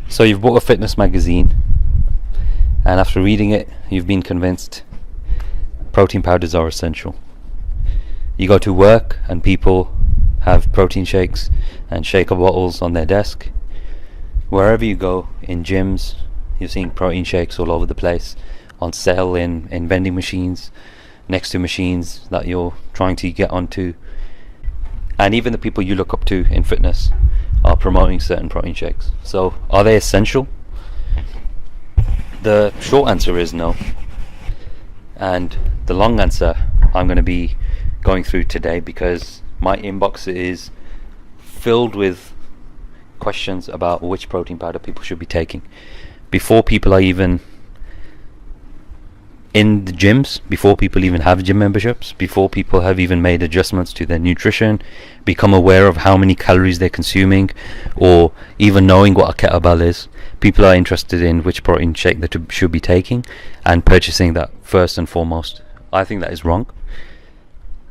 So you've bought a fitness magazine, and after reading it, you've been convinced protein powders are essential. You go to work and people have protein shakes and shaker bottles on their desk. Wherever you go, in gyms, you're seeing protein shakes all over the place, on sale in vending machines, next to machines that you're trying to get onto. And even the people you look up to in fitness are promoting certain protein shakes. So are they essential? The short answer is no. And the long answer I'm going to be going through today, because my inbox is filled with questions about which protein powder people should be taking before people are even in the gyms, before people even have gym memberships, before people have even made adjustments to their nutrition, become aware of how many calories they're consuming, or even knowing what a kettlebell is. People are interested in which protein shake they should be taking and purchasing that first and foremost. I think that is wrong.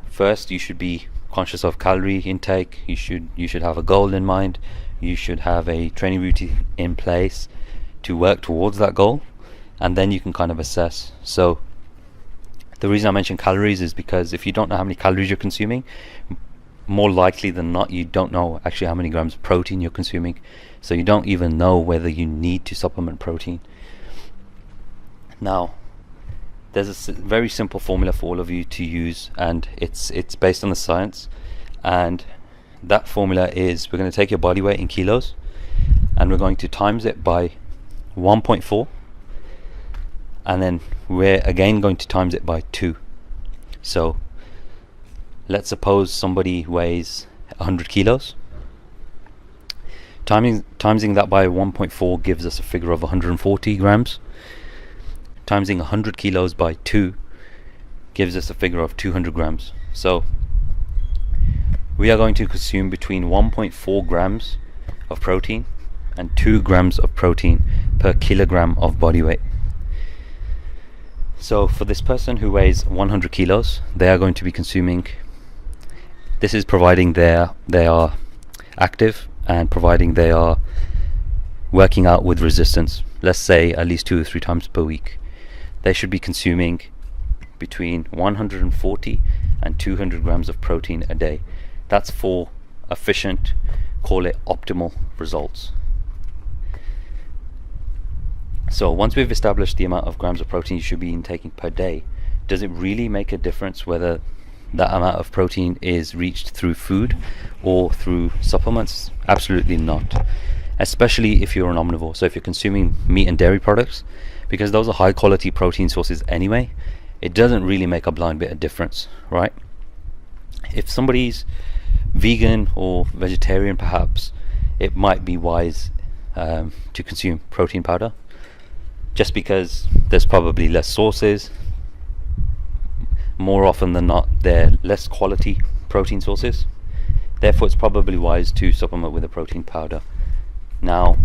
First, you should be conscious of calorie intake. You should have a goal in mind. You should have a training routine in place to work towards that goal, and then you can kind of assess. So the reason I mention calories is because if you don't know how many calories you're consuming, more likely than not you don't know actually how many grams of protein you're consuming, so you don't even know whether you need to supplement protein. Now, there's a very simple formula for all of you to use, and it's based on the science, and that formula is, we're going to take your body weight in kilos and we're going to times it by 1.4, and then we're again going to times it by 2. So let's suppose somebody weighs 100 kilos. Timesing that by 1.4 gives us a figure of 140 grams. Timesing 100 kilos by 2 gives us a figure of 200 grams. So we are going to consume between 1.4 grams of protein and 2 grams of protein per kilogram of body weight. So for this person who weighs 100 kilos, they are going to be consuming, this is providing they are active and providing they are working out with resistance, let's say at least 2 or 3 times per week. They should be consuming between 140 and 200 grams of protein a day. That's for efficient, call it optimal results. So once we've established the amount of grams of protein you should be intaking per day, does it really make a difference whether that amount of protein is reached through food or through supplements? Absolutely not. Especially if you're an omnivore. So if you're consuming meat and dairy products, because those are high quality protein sources anyway, it doesn't really make a blind bit of difference, right? If somebody's vegan or vegetarian, perhaps it might be wise to consume protein powder, just because there's probably less sources. More often than not, they're less quality protein sources. Therefore, it's probably wise to supplement with a protein powder. Now,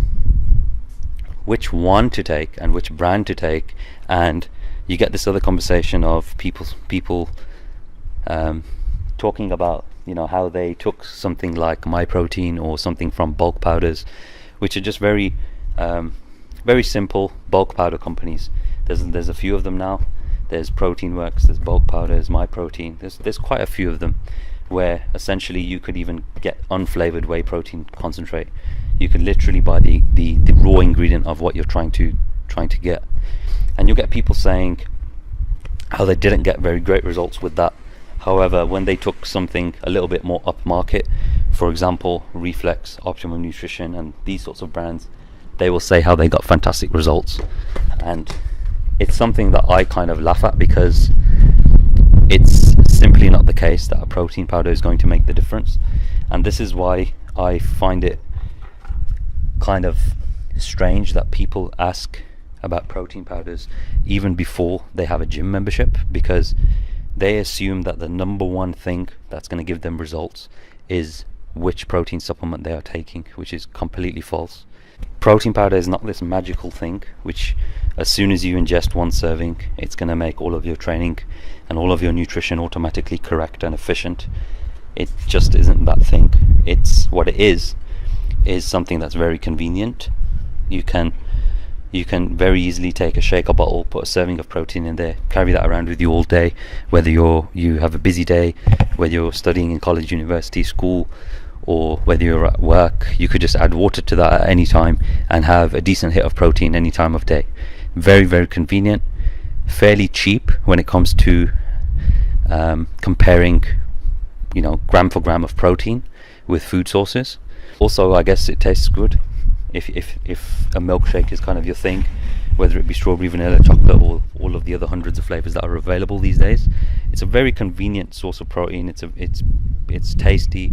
which one to take and which brand to take, and you get this other conversation of people talking about, how they took something like MyProtein or something from bulk powders, which are just very simple bulk powder companies. There's a few of them now. There's Protein Works, there's bulk powders, MyProtein. There's quite a few of them, where essentially you could even get unflavored whey protein concentrate. You could literally buy the raw ingredient of what you're trying to get, and you'll get people saying how they didn't get very great results with that. However, when they took something a little bit more upmarket, for example Reflex, Optimum Nutrition and these sorts of brands, they will say how they got fantastic results. And it's something that I kind of laugh at, because it's simply not the case that a protein powder is going to make the difference. And this is why I find it kind of strange that people ask about protein powders even before they have a gym membership, because they assume that the number one thing that's going to give them results is which protein supplement they are taking, which is completely false. Protein powder is not this magical thing which, as soon as you ingest one serving, it's going to make all of your training and all of your nutrition automatically correct and efficient. It just isn't that thing. It's what it is something that's very convenient, You can very easily take a shaker bottle, put a serving of protein in there, carry that around with you all day, whether you have a busy day, whether you're studying in college, university, school, or whether you're at work. You could just add water to that at any time and have a decent hit of protein any time of day. Very, very convenient, fairly cheap when it comes to comparing, gram for gram of protein with food sources. Also, I guess it tastes good. If a milkshake is kind of your thing, whether it be strawberry, vanilla, chocolate, or all of the other hundreds of flavors that are available these days, it's a very convenient source of protein. It's tasty.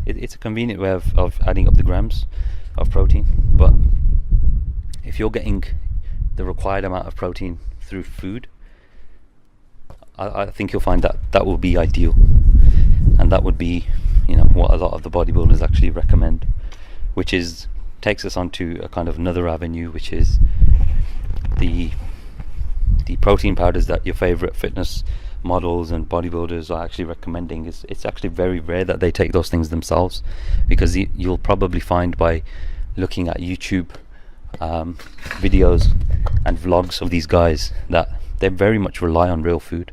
It's a convenient way of adding up the grams of protein. But if you're getting the required amount of protein through food, I think you'll find that will be ideal, and that would be what a lot of the bodybuilders actually recommend, which takes us onto a kind of another avenue, which is the protein powders that your favorite fitness models and bodybuilders are actually recommending. It's actually very rare that they take those things themselves, because you'll probably find by looking at YouTube videos and vlogs of these guys that they very much rely on real food,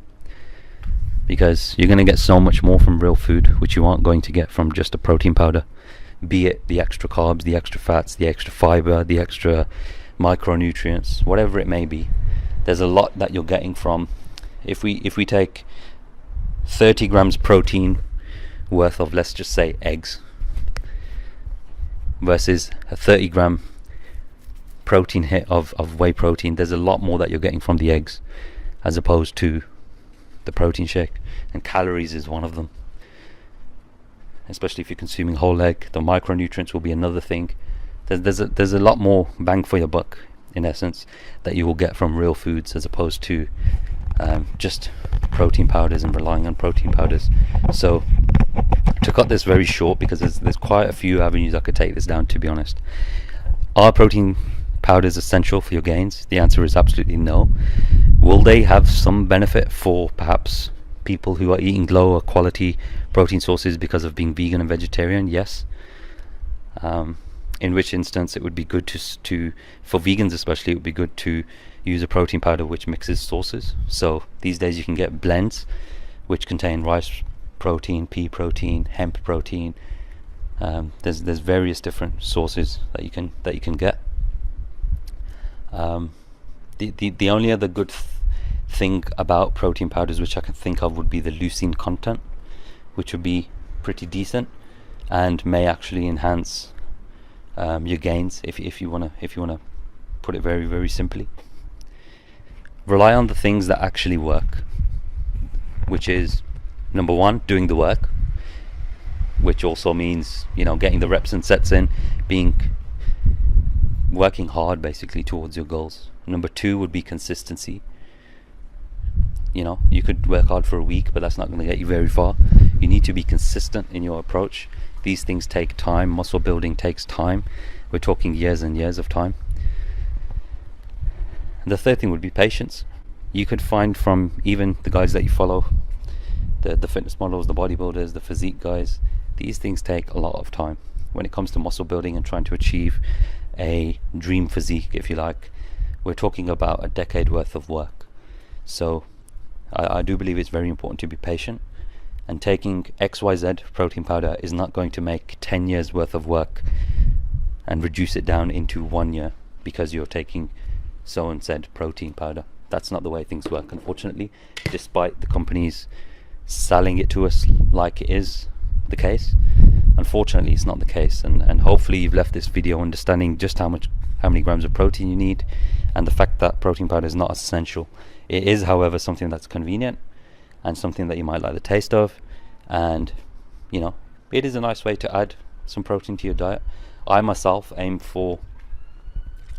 because you're going to get so much more from real food, which you aren't going to get from just a protein powder, be it the extra carbs, the extra fats, the extra fiber, the extra micronutrients, whatever it may be. There's a lot that you're getting from, if we take 30 grams protein worth of, let's just say, eggs, versus a 30 gram protein hit of whey protein, there's a lot more that you're getting from the eggs as opposed to the protein shake. And calories is one of them, especially if you're consuming whole egg. The micronutrients will be another thing. There's a lot more bang for your buck, in essence, that you will get from real foods as opposed to just protein powders and relying on protein powders. So to cut this very short, because there's quite a few avenues I could take this down, to be honest. Are protein powders essential for your gains? The answer is absolutely no. Will they have some benefit for perhaps people who are eating lower quality protein sources because of being vegan and vegetarian? Yes. In which instance it would be good to for vegans especially, it would be good to use a protein powder which mixes sources. So these days you can get blends which contain rice protein, pea protein, hemp protein. There's various different sources that you can get. The only other good thing about protein powders which I can think of would be the leucine content, which would be pretty decent and may actually enhance your gains if you wanna put it very, very simply. Rely on the things that actually work, which is number one, doing the work, which also means getting the reps and sets in, working hard basically towards your goals. Number two would be consistency. You could work hard for a week, but that's not going to get you very far. You need to be consistent in your approach. These things take time. Muscle building takes time. We're talking years and years of time. And the third thing would be patience. You could find from even the guys that you follow, the fitness models, the bodybuilders, the physique guys, these things take a lot of time. When it comes to muscle building and trying to achieve a dream physique, if you like, we're talking about a decade worth of work. So I do believe it's very important to be patient, and taking XYZ protein powder is not going to make 10 years worth of work and reduce it down into 1 year because you're taking so and said protein powder. That's not the way things work, unfortunately, despite the companies selling it to us like it is the case. Unfortunately, it's not the case, and hopefully you've left this video understanding just how many grams of protein you need, and the fact that protein powder is not essential. It is, however, something that's convenient and something that you might like the taste of, and it is a nice way to add some protein to your diet. I myself aim for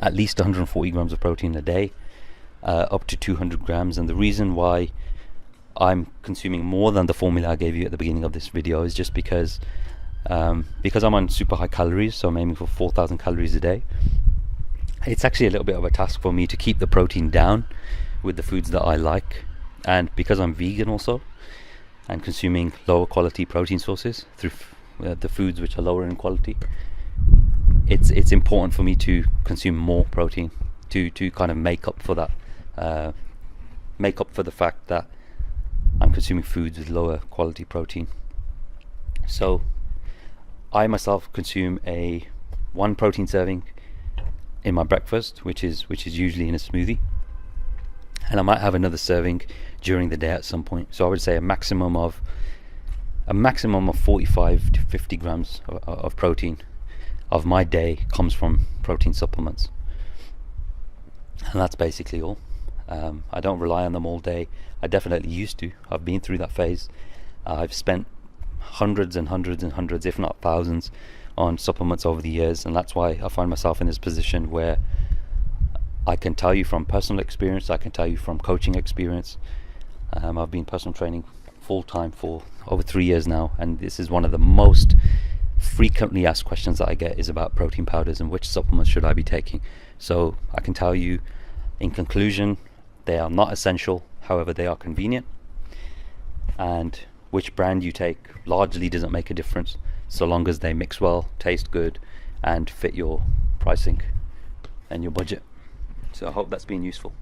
at least 140 grams of protein a day, up to 200 grams, and the reason why I'm consuming more than the formula I gave you at the beginning of this video is just because I'm on super high calories, so I'm aiming for 4,000 calories a day. It's actually a little bit of a task for me to keep the protein down with the foods that I like, and because I'm vegan also and consuming lower quality protein sources through the foods which are lower in quality, it's important for me to consume more protein to kind of make up for that, make up for the fact that I'm consuming foods with lower quality protein. So I myself consume a one protein serving in my breakfast, which is usually in a smoothie, and I might have another serving during the day at some point. So I would say a maximum of 45 to 50 grams of protein of my day comes from protein supplements, and that's basically all. I don't rely on them all day. I definitely used to. I've been through that phase. I've spent hundreds and hundreds and hundreds, if not thousands, on supplements over the years, and that's why I find myself in this position where I can tell you from personal experience, I can tell you from coaching experience. I've been personal training full time for over 3 years now, and this is one of the most frequently asked questions that I get is about protein powders and which supplements should I be taking. So I can tell you in conclusion, they are not essential, however they are convenient, and which brand you take largely doesn't make a difference so long as they mix well, taste good, and fit your pricing and your budget. So I hope that's been useful.